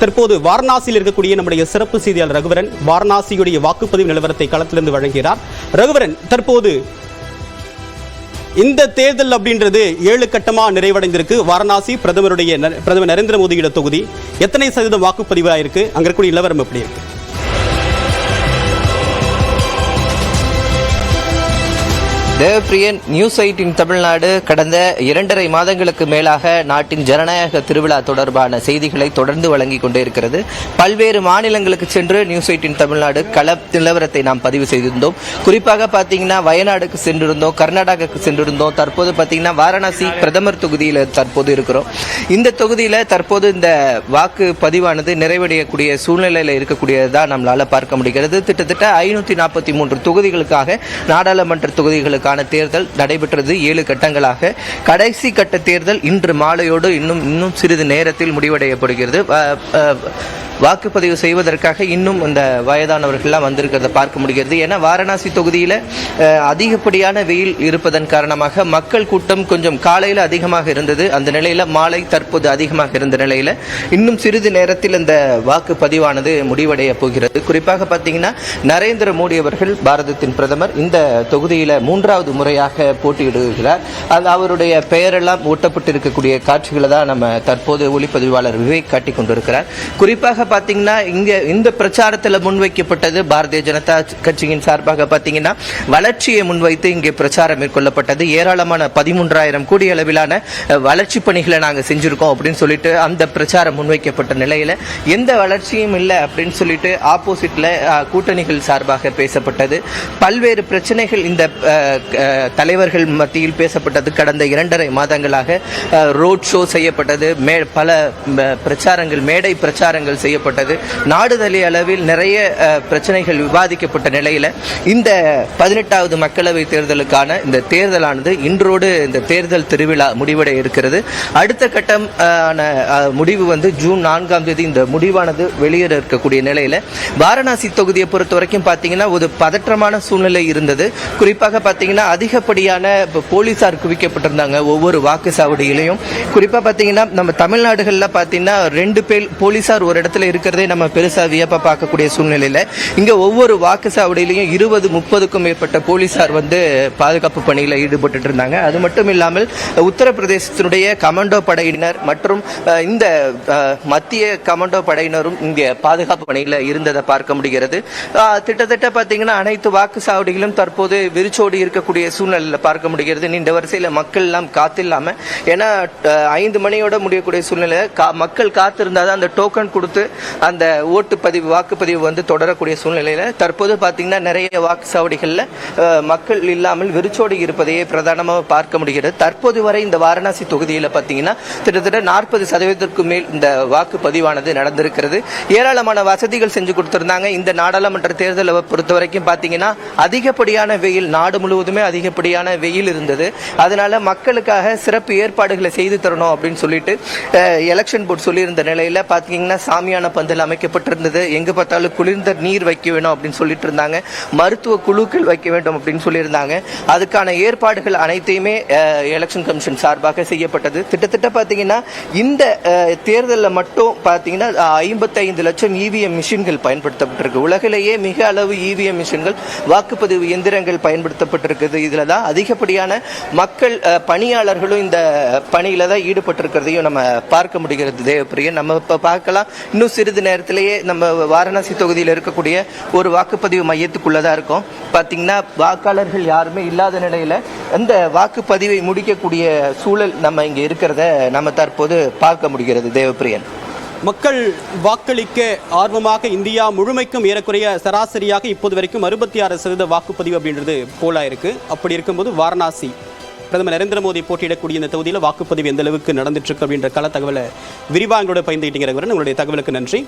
தற்போது வாரணாசியில் இருக்கக்கூடிய நம்முடைய சிறப்பு செய்தியாளர் ரகுவரன் வாரணாசியுடைய வாக்குப்பதிவு நிலவரத்தை களத்திலிருந்து வழங்குகிறார். ரகுவரன், தற்போது இந்த தேர்தல் அப்படின்றது 7 கட்டமா நிறைவடைந்திருக்கு. வாரணாசி பிரதமர் நரேந்திர மோடியோட தொகுதி. எத்தனை சதவீதம் வாக்குப்பதிவு ஆயிருக்கு? அங்க இருக்கக்கூடிய நிலவரம் எப்படி இருக்கு? தேவப்பிரியன், நியூஸ் 8 தமிழ்நாடு கடந்த 2.5 மாதங்களுக்கு மேலாக நாட்டின் ஜனநாயக திருவிழா தொடர்பான செய்திகளை தொடர்ந்து வழங்கிக் கொண்டே இருக்கிறது. பல்வேறு மாநிலங்களுக்கு சென்று நியூஸ் 8 தமிழ்நாடு கள நிலவரத்தை நாம் பதிவு செய்திருந்தோம். குறிப்பாக பார்த்தீங்கன்னா வயநாடுக்கு சென்றிருந்தோம், கர்நாடகாவுக்கு சென்றிருந்தோம். தற்போது பார்த்தீங்கன்னா வாரணாசி பிரதமர் தொகுதியில் தற்போது இருக்கிறோம். இந்த தொகுதியில் தற்போது இந்த வாக்கு பதிவானது நிறைவடையக்கூடிய சூழ்நிலையில் இருக்கக்கூடியதான் நம்மளால பார்க்க முடிகிறது. கிட்டத்தட்ட 543 தொகுதிகளுக்காக நாடாளுமன்ற தொகுதிகளுக்கு தேர்தல் நடைபெற்றது 7 கட்டங்களாக. கடைசி கட்ட தேர்தல் இன்று மாலையோடு இன்னும் சிறிது நேரத்தில் முடிவடையப்படுகிறது. வாக்குப்பதிவு செய்வதற்காக இன்னும் இந்த வயதானவர்கள்லாம் வந்திருக்கிறத பார்க்க முடிகிறது. ஏன்னா வாரணாசி தொகுதியில் அதிகப்படியான வெயில் இருப்பதன் காரணமாக மக்கள் கூட்டம் கொஞ்சம் காலையில் அதிகமாக இருந்தது. அந்த நிலையில் மாலை தற்போது அதிகமாக இருந்த நிலையில் இன்னும் சிறிது நேரத்தில் இந்த வாக்குப்பதிவானது முடிவடைய போகிறது. குறிப்பாக பார்த்தீங்கன்னா நரேந்திர மோடி அவர்கள் பாரதத்தின் பிரதமர் இந்த தொகுதியில் 3வது முறையாக போட்டியிடுகிறார். அது அவருடைய பெயரெல்லாம் ஒட்டப்பட்டிருக்கக்கூடிய காட்சிகளை தான் நம்ம தற்போது ஒளிப்பதிவாளர் விவேக் காட்டிக் கொண்டிருக்கிறார். குறிப்பாக பாத்தீங்கன்னா இந்த பிரச்சாரத்தில் முன்வைக்கப்பட்டது பாரதிய ஜனதா கட்சியின் சார்பாக பாத்தீங்கன்னா வளர்ச்சியை முன்வைத்து இங்கே பிரச்சாரம் மேற்கொள்ளப்பட்டது. ஏராளமான 13,000 கோடி அளவிலான வளர்ச்சி பணிகளை நாங்கள் செஞ்சிருக்கோம் அப்படின்னு சொல்லிட்டு அந்த பிரச்சாரம் முன்வைக்கப்பட்ட நிலையில எந்த வளர்ச்சியும் இல்லை அப்படின்னு சொல்லிட்டு ஆப்போசிட்ல கூட்டணிகள் சார்பாக பேசப்பட்டது. பல்வேறு பிரச்சனைகள் இந்த தலைவர்கள் மத்தியில் பேசப்பட்டது. கடந்த 2.5 மாதங்களாக ரோட் ஷோ செய்யப்பட்டது, பல பிரச்சாரங்கள், மேடை பிரச்சாரங்கள் செய்யப்பட்டது. நாடு தழுவிய அளவில் நிறைய பிரச்சனைகள் விவாதிக்கப்பட்ட நிலையில் இந்த 18வது மக்களவை தேர்தலுக்கான இந்த தேர்தலானது இன்றோடு இந்த தேர்தல் திருவிழா முடிவடைய இருக்கிறது. அடுத்த கட்டம் முடிவு வந்து ஜூன் 4ஆம் தேதி இந்த முடிவானது வெளியேற இருக்கக்கூடிய நிலையில் வாரணாசி தொகுதியை பொறுத்த வரைக்கும் பார்த்தீங்கன்னா ஒரு பதற்றமான சூழ்நிலை இருந்தது. குறிப்பாக பார்த்தீங்கன்னா அதிகப்படியான போலீசார் குவிக்கப்பட்டிருந்தாங்க ஒவ்வொரு வாக்குச்சாவடியிலையும். குறிப்பாக பார்த்தீங்கன்னா நம்ம தமிழ்நாடுகளில் பார்த்தீங்கன்னா 2 பேர் போலீசார் ஒரு இடத்துல இருக்கிறதே நம்ம பெருசா வியப்பா பார்க்கக்கூடிய சூழ்நிலையில இங்க ஒவ்வொரு வாக்குச்சாவடியிலையும் 20-30க்கும் மேற்பட்ட போலீசார் வந்து பாதுகாப்பு பணியில் ஈடுபட்டு இருந்தாங்க. அது மட்டும் இல்லாமல் உத்தரப்பிரதேசத்தினுடைய கமாண்டோ படையினர் மற்றும் இந்த மத்திய கமாண்டோ படையினரும் இங்கே பாதுகாப்பு பணியில் இருந்ததை பார்க்க முடிகிறது. கிட்டத்தட்ட பார்த்தீங்கன்னா அனைத்து வாக்குச்சாவடிகளும் தற்போது விரிச்சோடி இருக்கக்கூடிய சூழ்நிலையில் பார்க்க முடிகிறது. நீண்ட வரிசையில் மக்கள் எல்லாம் காத்தில்லாம, ஏன்னா 5 மணியோட முடியக்கூடிய சூழ்நிலை மக்கள் காத்திருந்தாதான் அந்த டோக்கன் கொடுத்து அந்த வாக்குப்பதிவு வந்து தொடரக்கூடிய சூழ்நிலையில தற்போது பாத்தீங்கன்னா நிறைய வாக்குச்சாவடிகள்ல மக்கள் இல்லாமல் விரிச்சோடி இருப்பதையே பிரதானமாக பார்க்க முடிகிறது. தற்போது வரை இந்த வாரணாசி தொகுதியில் பாத்தீங்கன்னா கிட்டத்தட்ட 40% மேல் இந்த வாக்குப்பதிவானது நடந்திருக்கிறது. ஏராளமான வசதிகள் செஞ்சு கொடுத்திருந்தாங்க. இந்த நாடாளுமன்ற தேர்தலை பொறுத்த வரைக்கும் பாத்தீங்கன்னா அதிகப்படியான வெயில், நாடு முழுவதுமே அதிகப்படியான வெயில் இருந்தது. அதனால மக்களுக்காக சிறப்பு ஏற்பாடுகளை செய்து தரணும் அப்படின்னு சொல்லிட்டு எலெக்ஷன் போர்டு சொல்லியிருந்த நிலையில பாத்தீங்கன்னா சாமியான பந்தல் அமைக்கப்பட்டிருந்தது. எங்க பார்த்தாலும் குளிர்ந்த நீர் வைக்க வேணும் அப்படின்னு சொல்லிட்டு இருந்தாங்க. மருத்துவ குழுக்கள் வைக்க வேண்டும் அப்படின்னு சொல்லியிருந்தாங்க. அதுக்கான ஏற்பாடுகள் அனைத்தையுமே எலெக்ஷன் கமிஷன் சார்பாக செய்யப்பட்டது. கிட்டத்தட்ட பாத்தீங்கன்னா இந்த தேர்தலில் மட்டும் பாத்தீங்கன்னா 55 லட்சம் இவிஎம் மிஷின்கள் பயன்படுத்தப்பட்டிருக்கு. உலகிலேயே மிக அளவு இவிஎம் மிஷின்கள், வாக்குப்பதிவு எந்திரங்கள் பயன்படுத்தப்பட்டிருக்குது. இதுல தான் அதிகப்படியான மக்கள் பணியாளர்களும் இந்த பணியில தான் ஈடுபட்டிருக்கிறதையும் நம்ம பார்க்க முடிகிறது. தேவப்பிரியன், நம்ம இப்ப பார்க்கலாம் இன்னும் சிறிது நேரத்திலேயே நம்ம வாரணாசி தொகுதியில் இருக்கக்கூடிய ஒரு வாக்குப்பதிவு மையத்துக்குள்ளதான் இருக்கும். பாத்தீங்கன்னா வாக்காளர்கள் யாருமே இல்லாத நிலையில இந்த வாக்குப்பதிவை முடிக்கக்கூடிய சூழல் நம்ம இங்க இருக்கிறத நம்ம தற்போது பார்க்க முடிகிறது. தேவப்பிரியன், மக்கள் வாக்களிக்க ஆர்வமாக இந்தியா முழுமைக்கும் ஏறக்குறைய சராசரியாக இப்போது வரைக்கும் 66% வாக்குப்பதிவு அப்படின்றது போலா இருக்கு. அப்படி இருக்கும்போது வாரணாசி பிரதமர் நரேந்திர மோடி போட்டியிடக்கூடிய இந்த தொகுதியில் வாக்குப்பதிவு எந்த அளவுக்கு நடந்துட்டு இருக்கு அப்படின்ற கள தகவலை விரிவாக எங்களோட பயந்துகிட்டீங்க. உங்களுடைய தகவலுக்கு நன்றி.